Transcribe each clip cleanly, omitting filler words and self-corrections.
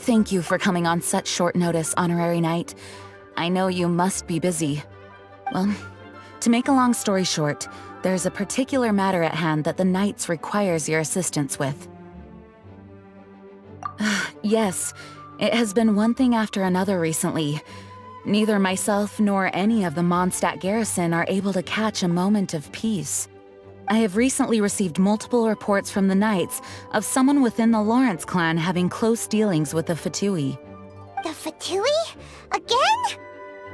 Thank you for coming on such short notice, Honorary Knight. I know you must be busy. Well, to make a long story short, there's a particular matter at hand that the Knights requires your assistance with. Yes, it has been one thing after another recently. Neither myself nor any of the Mondstadt garrison are able to catch a moment of peace. I have recently received multiple reports from the Knights of someone within the Lawrence clan having close dealings with the Fatui. The Fatui? Again?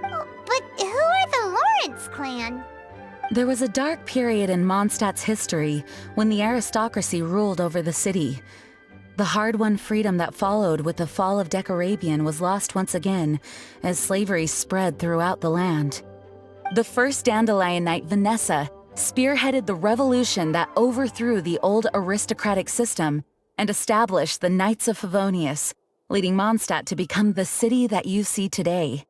Oh, but who are the Lawrence clan? There was a dark period in Mondstadt's history when the aristocracy ruled over the city. The hard-won freedom that followed with the fall of Decorabian was lost once again as slavery spread throughout the land. The first Dandelion Knight, Vanessa, spearheaded the revolution that overthrew the old aristocratic system and established the Knights of Favonius, leading Mondstadt to become the city that you see today.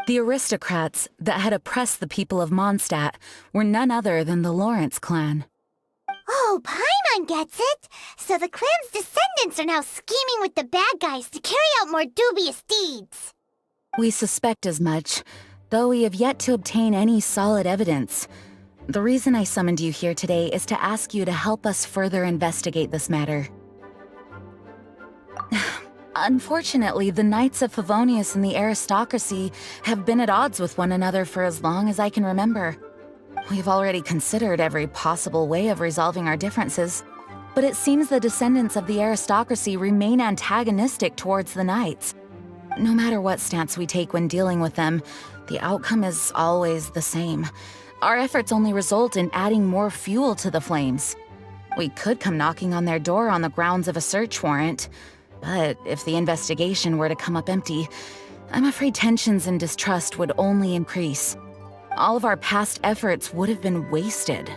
The aristocrats that had oppressed the people of Mondstadt were none other than the Lawrence clan. Oh, Paimon gets it! So the clan's descendants are now scheming with the bad guys to carry out more dubious deeds. We suspect as much, though we have yet to obtain any solid evidence. The reason I summoned you here today is to ask you to help us further investigate this matter. Unfortunately, the Knights of Favonius and the aristocracy have been at odds with one another for as long as I can remember. We've already considered every possible way of resolving our differences, but it seems the descendants of the aristocracy remain antagonistic towards the Knights. No matter what stance we take when dealing with them, the outcome is always the same. Our efforts only result in adding more fuel to the flames. We could come knocking on their door on the grounds of a search warrant, but if the investigation were to come up empty, I'm afraid tensions and distrust would only increase. All of our past efforts would have been wasted.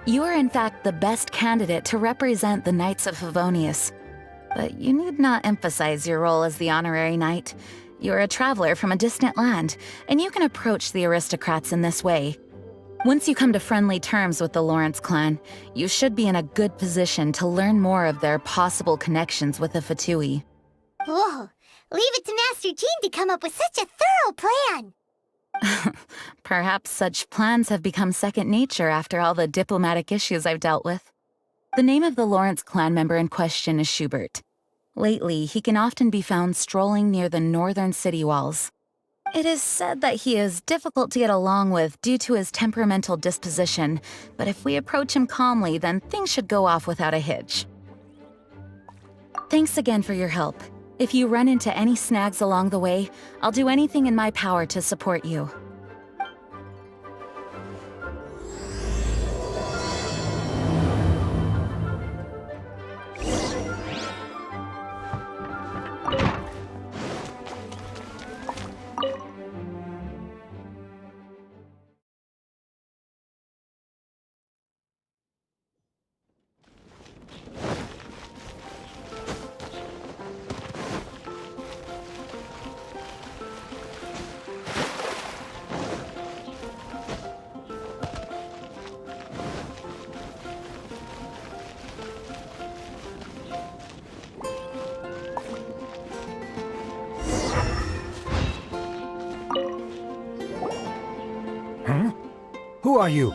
You are in fact the best candidate to represent the Knights of Favonius, but you need not emphasize your role as the honorary knight. You're a traveler from a distant land, and you can approach the aristocrats in this way. Once you come to friendly terms with the Lawrence clan, you should be in a good position to learn more of their possible connections with the Fatui. Whoa, leave it to Master Jean to come up with such a thorough plan! Perhaps such plans have become second nature after all the diplomatic issues I've dealt with. The name of the Lawrence clan member in question is Schubert. Lately, he can often be found strolling near the northern city walls. It is said that he is difficult to get along with due to his temperamental disposition, but if we approach him calmly, then things should go off without a hitch. Thanks again for your help. If you run into any snags along the way, I'll do anything in my power to support you. Who are you?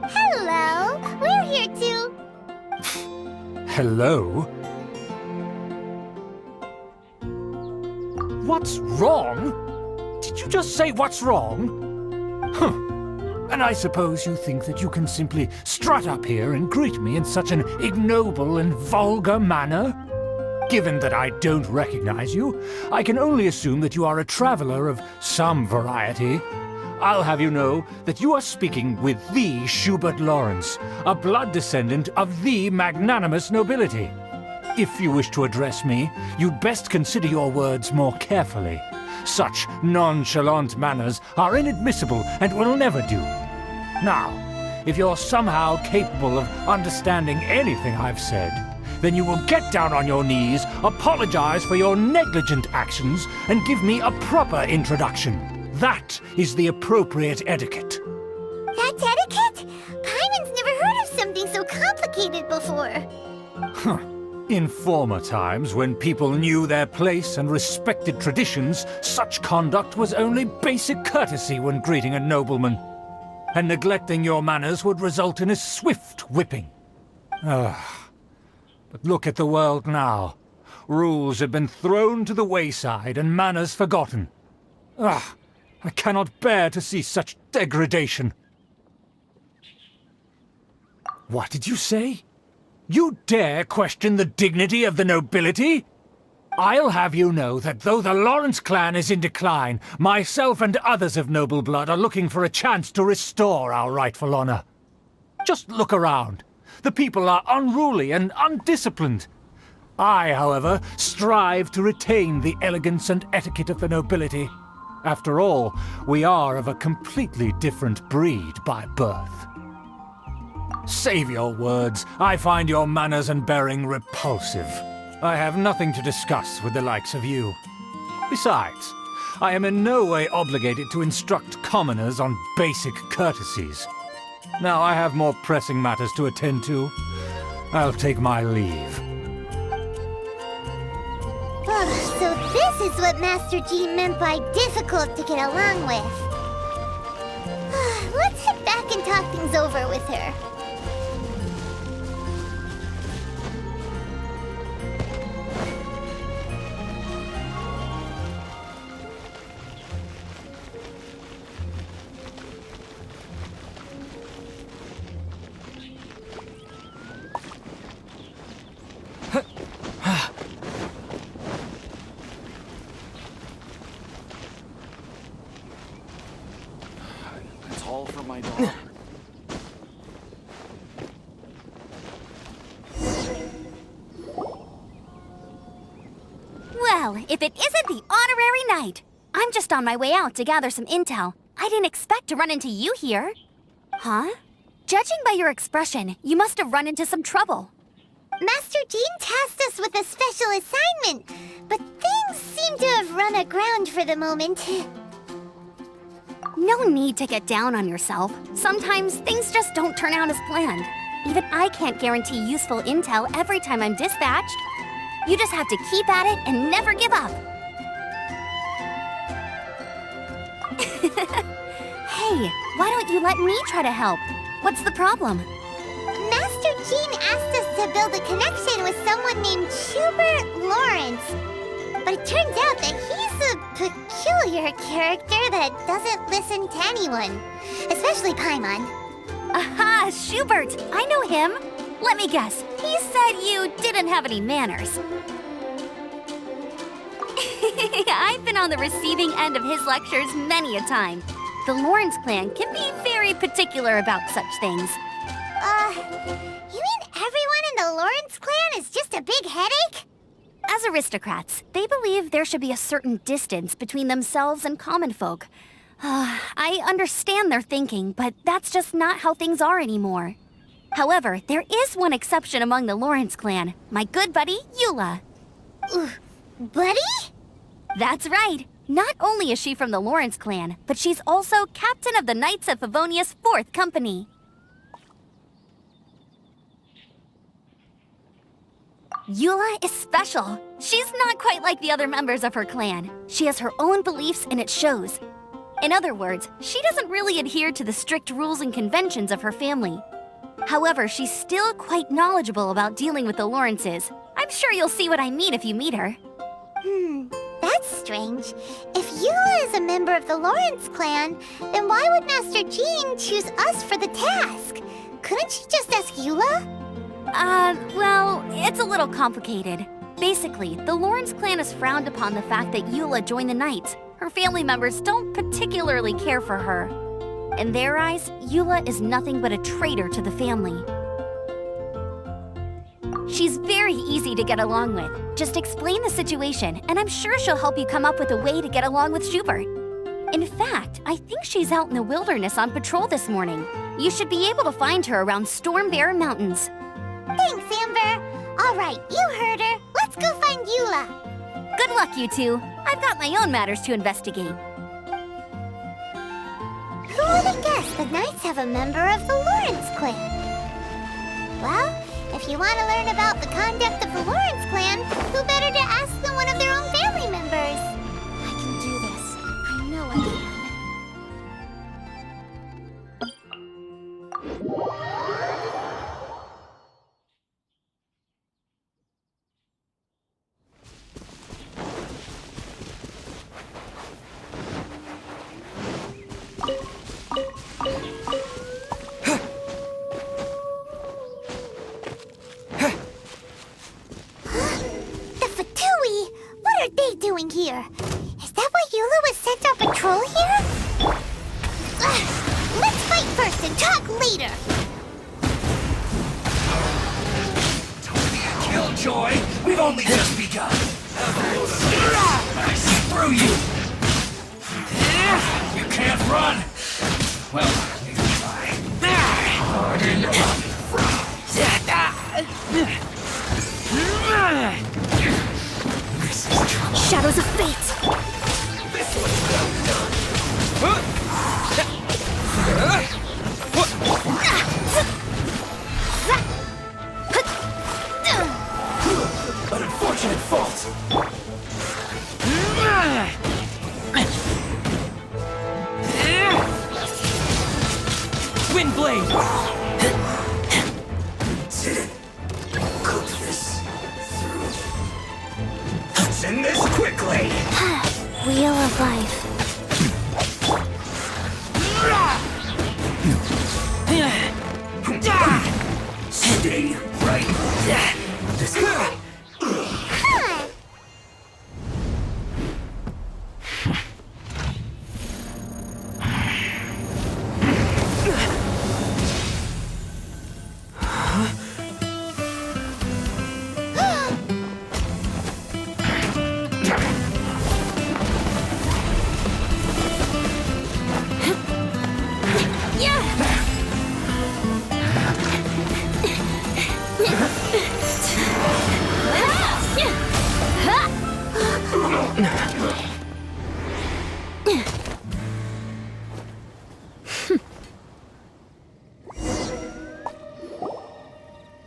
Hello! We're here to... Hello? What's wrong? Did you just say what's wrong? Huh. And I suppose you think that you can simply strut up here and greet me in such an ignoble and vulgar manner? Given that I don't recognize you, I can only assume that you are a traveler of some variety. I'll have you know that you are speaking with the Schubert Lawrence, a blood descendant of the magnanimous nobility. If you wish to address me, you'd best consider your words more carefully. Such nonchalant manners are inadmissible and will never do. Now, if you're somehow capable of understanding anything I've said, then you will get down on your knees, apologize for your negligent actions, and give me a proper introduction. That is the appropriate etiquette. That's etiquette? Paimon's never heard of something so complicated before. Huh. In former times, when people knew their place and respected traditions, such conduct was only basic courtesy when greeting a nobleman. And neglecting your manners would result in a swift whipping. But look at the world now. Rules have been thrown to the wayside and manners forgotten. I cannot bear to see such degradation. What did you say? You dare question the dignity of the nobility? I'll have you know that though the Lawrence clan is in decline, myself and others of noble blood are looking for a chance to restore our rightful honor. Just look around. The people are unruly and undisciplined. I, however, strive to retain the elegance and etiquette of the nobility. After all, we are of a completely different breed by birth. Save your words. I find your manners and bearing repulsive. I have nothing to discuss with the likes of you. Besides, I am in no way obligated to instruct commoners on basic courtesies. Now I have more pressing matters to attend to. I'll take my leave. So this is what Master Jean meant by difficult to get along with. Let's head back and talk things over with her. All for my daughter. Well, if it isn't the honorary knight! I'm just on my way out to gather some intel. I didn't expect to run into you here. Huh? Judging by your expression, you must have run into some trouble. Master Jean tasked us with a special assignment, but things seem to have run aground for the moment. No need to get down on yourself. Sometimes things just don't turn out as planned. Even I can't guarantee useful intel every time I'm dispatched. You just have to keep at it and never give up. Hey, why don't you let me try to help? What's the problem? Master Jean asked us to build a connection with someone named Schubert Lawrence. But it turns out that he's a peculiar character that doesn't listen to anyone, especially Paimon. Aha, Schubert! I know him. Let me guess, he said you didn't have any manners. I've been on the receiving end of his lectures many a time. The Lawrence clan can be very particular about such things. You mean everyone in the Lawrence clan is just a big headache? As aristocrats, they believe there should be a certain distance between themselves and common folk. I understand their thinking, but that's just not how things are anymore. However, there is one exception among the Lawrence clan, my good buddy, Eula. Buddy? That's right. Not only is she from the Lawrence clan, but she's also captain of the Knights of Favonius 4th Company. Eula is special. She's not quite like the other members of her clan. She has her own beliefs and it shows. In other words, she doesn't really adhere to the strict rules and conventions of her family. However, she's still quite knowledgeable about dealing with the Lawrences. I'm sure you'll see what I mean if you meet her. That's strange. If Eula is a member of the Lawrence clan, then why would Master Jean choose us for the task? Couldn't she just ask Eula? Well, it's a little complicated. Basically, the Lawrence clan has frowned upon the fact that Eula joined the Knights. Her family members don't particularly care for her. In their eyes, Eula is nothing but a traitor to the family. She's very easy to get along with. Just explain the situation, and I'm sure she'll help you come up with a way to get along with Schubert. In fact, I think she's out in the wilderness on patrol this morning. You should be able to find her around Stormbear Mountains. Thanks, Amber. All right, you heard her. Let's go find Eula. Good luck, you two. I've got my own matters to investigate. Who would have guessed the Knights have a member of the Lawrence clan? Well, If you want to learn about the conduct of the Lawrence clan, who better to ask than one of their own family members? I can do this. I know I can. The Fatui! What are they doing here? Is that why Yula was sent on patrol here? Let's fight first and talk later! Don't be a killjoy! We've only just begun! I see through you! You can't run! Well, you can try. Harden up from. This is trouble. Shadows of fate! This was well done. An unfortunate fault. Windblade! Cook this through. Send this quickly. Wheel of life. Stay right. This guy.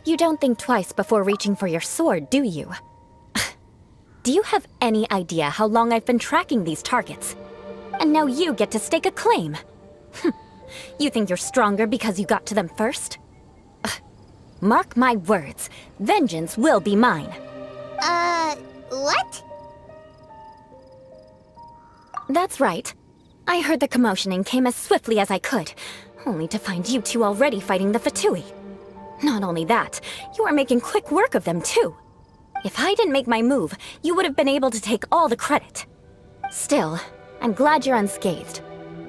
You don't think twice before reaching for your sword, do you? Do you have any idea how long I've been tracking these targets? And now you get to stake a claim. You think you're stronger because you got to them first? Mark my words, vengeance will be mine. What? That's right. I heard the commotion and came as swiftly as I could, only to find you two already fighting the Fatui. Not only that, you are making quick work of them too. If I didn't make my move, you would have been able to take all the credit. Still, I'm glad you're unscathed.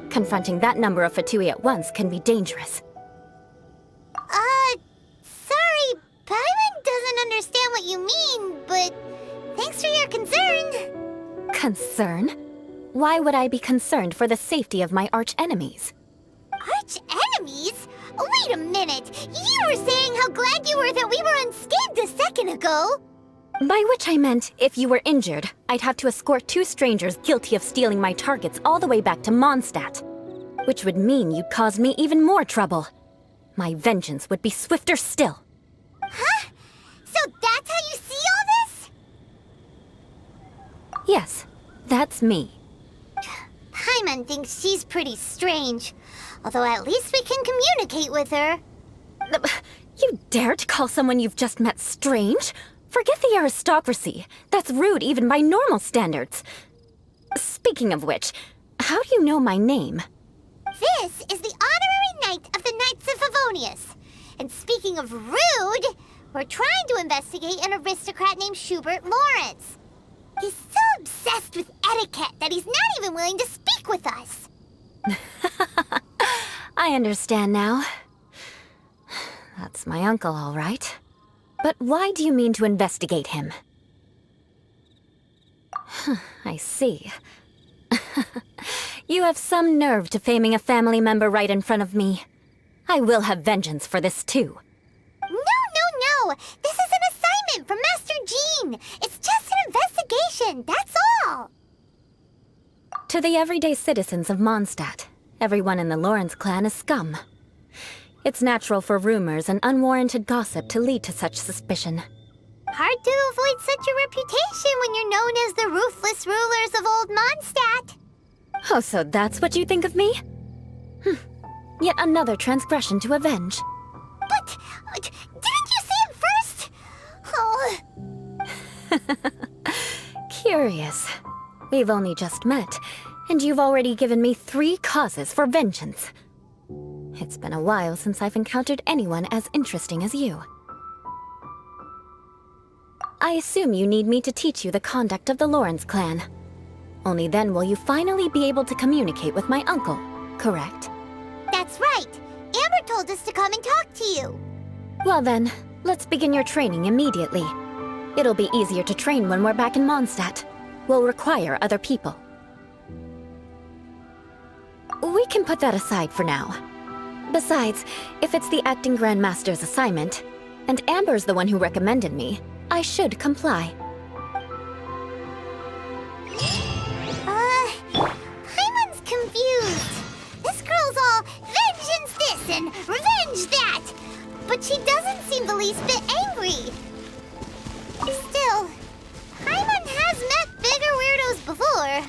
Confronting that number of Fatui at once can be dangerous. Sorry, Paimon doesn't understand what you mean, but thanks for your concern. Concern? Why would I be concerned for the safety of my arch-enemies? Arch-enemies? Wait a minute! You were saying how glad you were that we were unscathed a second ago! By which I meant, if you were injured, I'd have to escort two strangers guilty of stealing my targets all the way back to Mondstadt. Which would mean you'd cause me even more trouble. My vengeance would be swifter still. Huh? So that's how you see all this? Yes, that's me. Paimon thinks she's pretty strange. Although at least we can communicate with her. You dare to call someone you've just met strange? Forget the aristocracy. That's rude even by normal standards. Speaking of which, how do you know my name? This is the honorary knight of the Knights of Favonius. And speaking of rude, we're trying to investigate an aristocrat named Schubert Lawrence. He's so obsessed with etiquette that he's not even willing to speak with us. I understand now. That's my uncle, all right. But why do you mean to investigate him? I see. You have some nerve to faming a family member right in front of me. I will have vengeance for this too. No! This is an assignment from Master Jean! It's just an investigation, that's all! To the everyday citizens of Mondstadt, everyone in the Lawrence clan is scum. It's natural for rumors and unwarranted gossip to lead to such suspicion. Hard to avoid such a reputation when you're known as the ruthless rulers of Old Mondstadt. Oh, so that's what you think of me? Yet another transgression to avenge. But didn't you say it first? Oh. Curious. We've only just met, and you've already given me 3 causes for vengeance. It's been a while since I've encountered anyone as interesting as you. I assume you need me to teach you the conduct of the Lawrence clan. Only then will you finally be able to communicate with my uncle, correct? That's right. Amber told us to come and talk to you. Well then, let's begin your training immediately. It'll be easier to train when we're back in Mondstadt. We'll require other people. We can put that aside for now. Besides, if it's the acting Grandmaster's assignment, and Amber's the one who recommended me, I should comply. Paimon's confused. This girl's all vengeance this and revenge that. But she doesn't seem the least bit angry. Still, Paimon has met bigger weirdos before.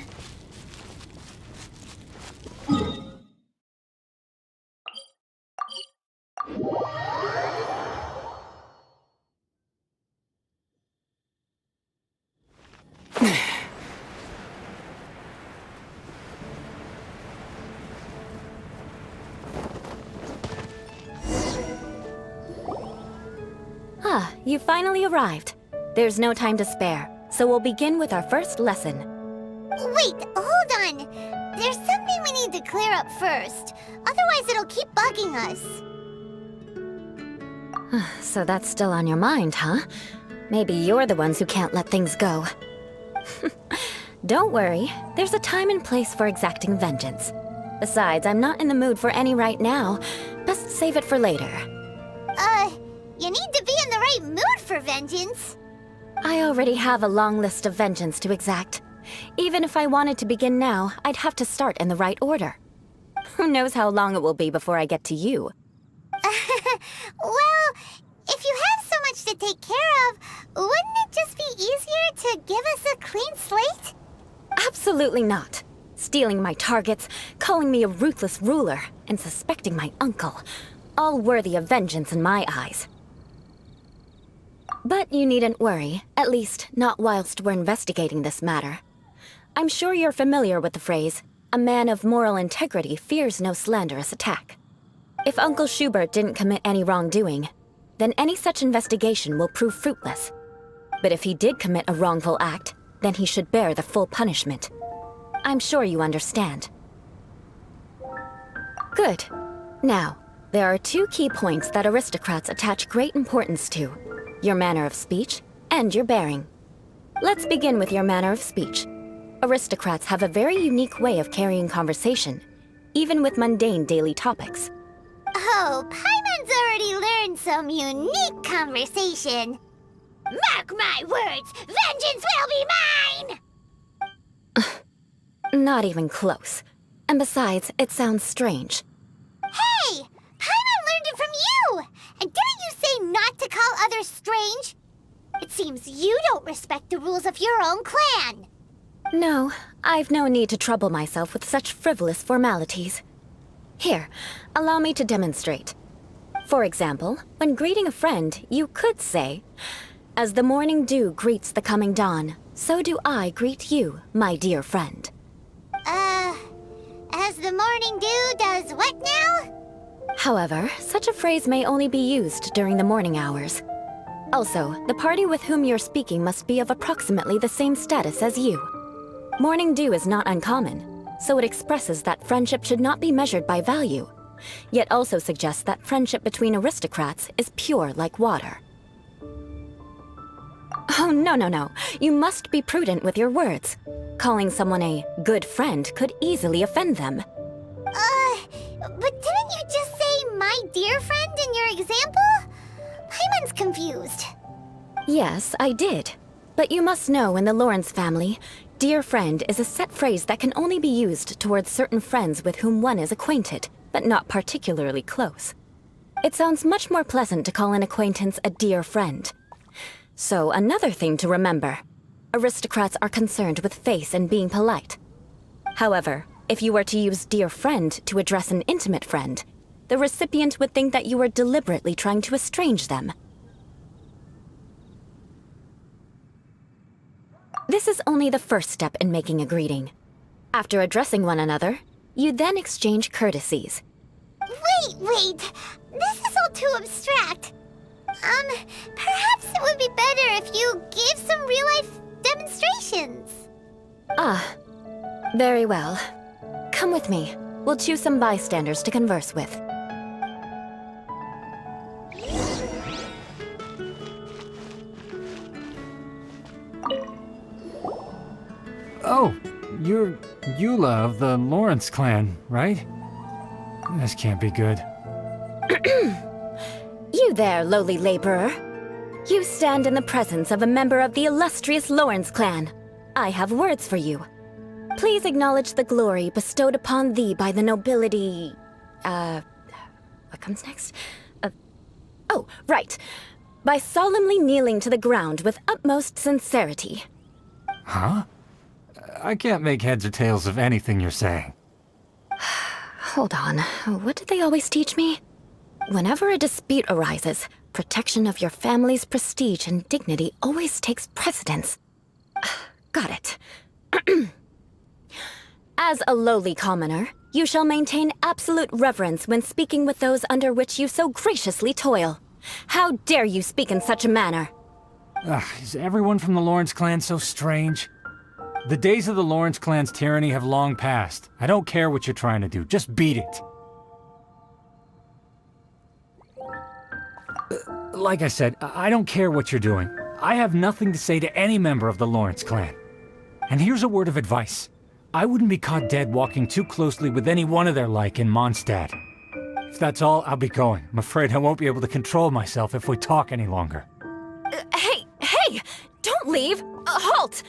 You finally arrived. There's no time to spare, so we'll begin with our first lesson. Wait, hold on. There's something we need to clear up first. Otherwise it'll keep bugging us. So that's still on your mind, huh? Maybe you're the ones who can't let things go. Don't worry, there's a time and place for exacting vengeance. Besides, I'm not in the mood for any right now. Best save it for later. You need to be in the right mood for vengeance. I already have a long list of vengeance to exact. Even if I wanted to begin now, I'd have to start in the right order. Who knows how long it will be before I get to you? Well, if you have so much to take care of, wouldn't it just be easier to give us a clean slate? Absolutely not. Stealing my targets, calling me a ruthless ruler, and suspecting my uncle. All worthy of vengeance in my eyes. But you needn't worry, at least not whilst we're investigating this matter. I'm sure you're familiar with the phrase, a man of moral integrity fears no slanderous attack. If Uncle Schubert didn't commit any wrongdoing, then any such investigation will prove fruitless. But if he did commit a wrongful act, then he should bear the full punishment. I'm sure you understand. Good. Now, there are 2 key points that aristocrats attach great importance to. Your manner of speech, and your bearing. Let's begin with your manner of speech. Aristocrats have a very unique way of carrying conversation, even with mundane daily topics. Oh, Paimon's already learned some unique conversation. Mark my words, vengeance will be mine! Not even close. And besides, it sounds strange. Hey! Paimon learned it from you! And didn't you say not to call others strange? It seems you don't respect the rules of your own clan. No, I've no need to trouble myself with such frivolous formalities. Here, allow me to demonstrate. For example, when greeting a friend, you could say, "As the morning dew greets the coming dawn, so do I greet you, my dear friend." As the morning dew does what now? However, such a phrase may only be used during the morning hours. Also, the party with whom you're speaking must be of approximately the same status as you. Morning dew is not uncommon, so it expresses that friendship should not be measured by value, yet also suggests that friendship between aristocrats is pure like water. Oh, no. You must be prudent with your words. Calling someone a good friend could easily offend them. But didn't you just say my dear friend in your example? Paimon's confused. Yes, I did. But you must know in the Lawrence family, dear friend is a set phrase that can only be used towards certain friends with whom one is acquainted, but not particularly close. It sounds much more pleasant to call an acquaintance a dear friend. So, another thing to remember. Aristocrats are concerned with face and being polite. However, if you were to use dear friend to address an intimate friend, the recipient would think that you were deliberately trying to estrange them. This is only the first step in making a greeting. After addressing one another, you then exchange courtesies. Wait! This is all too abstract. Perhaps it would be better if you gave some real-life demonstrations. Ah, very well. Come with me. We'll choose some bystanders to converse with. Oh, you're Eula of the Lawrence clan, right? This can't be good. You there, lowly laborer. You stand in the presence of a member of the illustrious Lawrence clan. I have words for you. Please acknowledge the glory bestowed upon thee by the nobility... what comes next? Oh, right. By solemnly kneeling to the ground with utmost sincerity. Huh? I can't make heads or tails of anything you're saying. Hold on. What did they always teach me? Whenever a dispute arises, protection of your family's prestige and dignity always takes precedence. Got it. As a lowly commoner, you shall maintain absolute reverence when speaking with those under which you so graciously toil. How dare you speak in such a manner? Is everyone from the Lawrence clan so strange? The days of the Lawrence clan's tyranny have long passed. I don't care what you're trying to do, just beat it. Like I said, I don't care what you're doing. I have nothing to say to any member of the Lawrence clan. And here's a word of advice. I wouldn't be caught dead walking too closely with any one of their like in Mondstadt. If that's all, I'll be going. I'm afraid I won't be able to control myself if we talk any longer. Hey! Don't leave! Halt!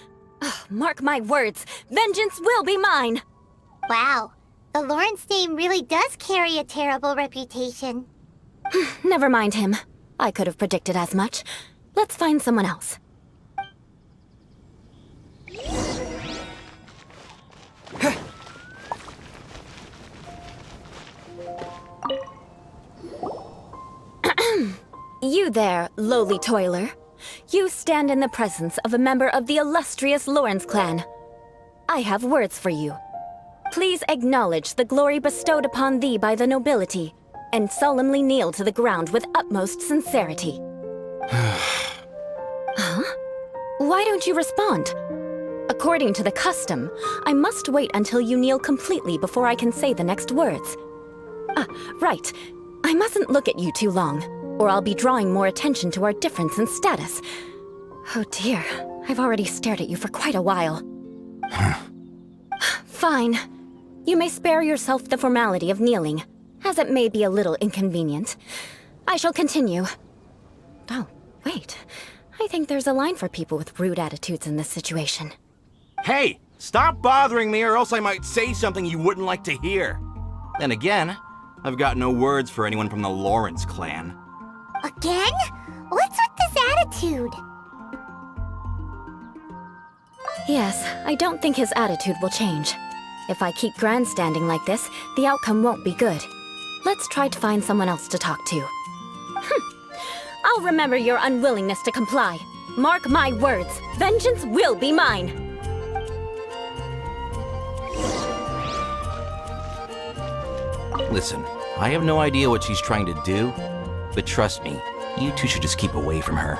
Mark my words, vengeance will be mine! Wow, the Lawrence name really does carry a terrible reputation. Never mind him. I could have predicted as much. Let's find someone else. You there, lowly toiler. You stand in the presence of a member of the illustrious Lawrence clan. I have words for you. Please acknowledge the glory bestowed upon thee by the nobility, and solemnly kneel to the ground with utmost sincerity. Huh? Why don't you respond? According to the custom, I must wait until you kneel completely before I can say the next words. Right. I mustn't look at you too long, or I'll be drawing more attention to our difference in status. Oh dear, I've already stared at you for quite a while. Fine. You may spare yourself the formality of kneeling, as it may be a little inconvenient. I shall continue. Oh, wait. I think there's a line for people with rude attitudes in this situation. Hey! Stop bothering me or else I might say something you wouldn't like to hear. Then again, I've got no words for anyone from the Lawrence clan. Again? What's with this attitude? Yes, I don't think his attitude will change. If I keep grandstanding like this, the outcome won't be good. Let's try to find someone else to talk to. I'll remember your unwillingness to comply. Mark my words, vengeance will be mine! Listen, I have no idea what she's trying to do, but trust me, you two should just keep away from her.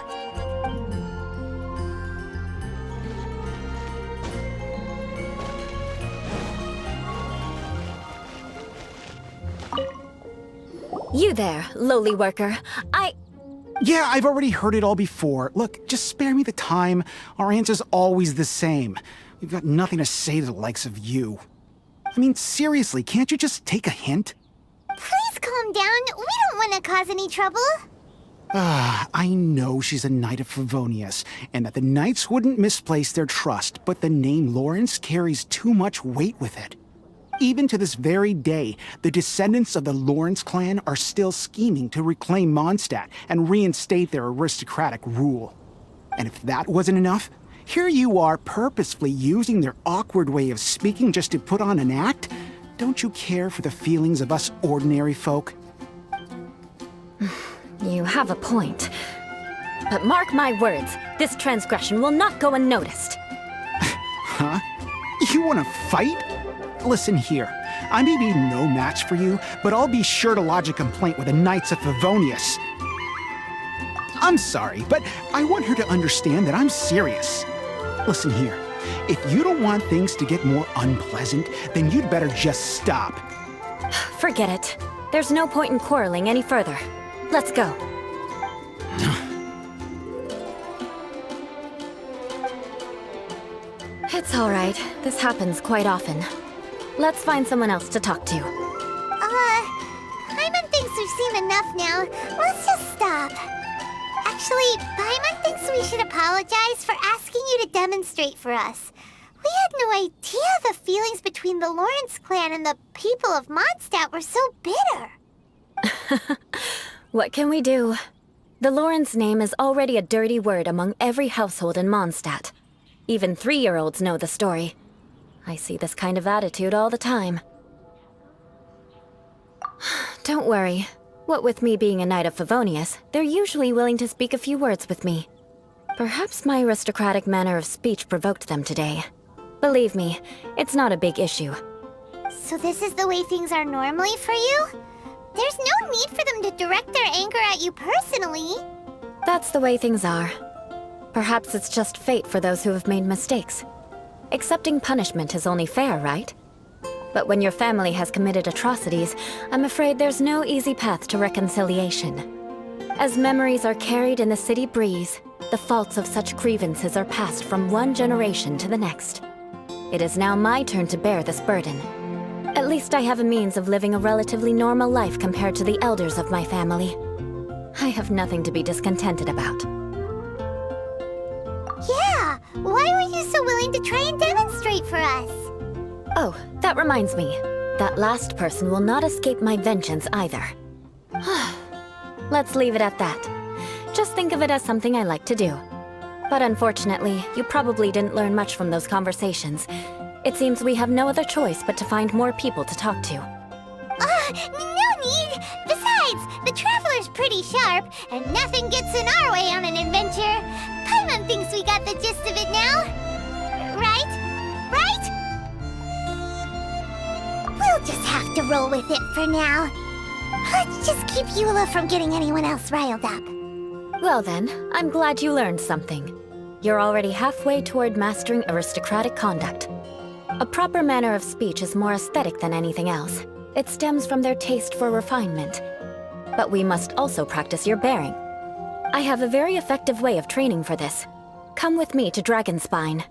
You there, lowly worker. Yeah, I've already heard it all before. Look, just spare me the time. Our answer's always the same. We've got nothing to say to the likes of you. I mean, seriously, can't you just take a hint? Please calm down. We don't want to cause any trouble. I know she's a Knight of Favonius, and that the Knights wouldn't misplace their trust, but the name Lawrence carries too much weight with it. Even to this very day, the descendants of the Lawrence clan are still scheming to reclaim Mondstadt and reinstate their aristocratic rule. And if that wasn't enough, here you are purposefully using their awkward way of speaking just to put on an act? Don't you care for the feelings of us ordinary folk? You have a point. But mark my words, this transgression will not go unnoticed. Huh? You want to fight? Listen here, I may be no match for you, but I'll be sure to lodge a complaint with the Knights of Favonius. I'm sorry, but I want her to understand that I'm serious. Listen here, if you don't want things to get more unpleasant, then you'd better just stop. Forget it. There's no point in quarreling any further. Let's go. It's all right. This happens quite often. Let's find someone else to talk to. Paimon thinks we've seen enough now. Let's just stop. Actually, Paimon thinks we should apologize for asking you to demonstrate for us. We had no idea the feelings between the Lawrence clan and the people of Mondstadt were so bitter. What can we do? The Lawrence name is already a dirty word among every household in Mondstadt. Even 3-year-olds know the story. I see this kind of attitude all the time. Don't worry. What with me being a Knight of Favonius, they're usually willing to speak a few words with me. Perhaps my aristocratic manner of speech provoked them today. Believe me, it's not a big issue. So this is the way things are normally for you? There's no need for them to direct their anger at you personally. That's the way things are. Perhaps it's just fate for those who have made mistakes. Accepting punishment is only fair, right? But when your family has committed atrocities, I'm afraid there's no easy path to reconciliation. As memories are carried in the city breeze, the faults of such grievances are passed from one generation to the next. It is now my turn to bear this burden. At least I have a means of living a relatively normal life compared to the elders of my family. I have nothing to be discontented about. Yeah, why were you so willing to try and demonstrate for us? Oh, that reminds me. That last person will not escape my vengeance either. Let's leave it at that. Just think of it as something I like to do. But unfortunately, you probably didn't learn much from those conversations. It seems we have no other choice but to find more people to talk to. No need! Besides, the Traveler's pretty sharp, and nothing gets in our way on an adventure. Paimon thinks we got the gist of it now. Right? Right? We'll just have to roll with it for now. Let's just keep Eula from getting anyone else riled up. Well then, I'm glad you learned something. You're already halfway toward mastering aristocratic conduct. A proper manner of speech is more aesthetic than anything else. It stems from their taste for refinement. But we must also practice your bearing. I have a very effective way of training for this. Come with me to Dragonspine.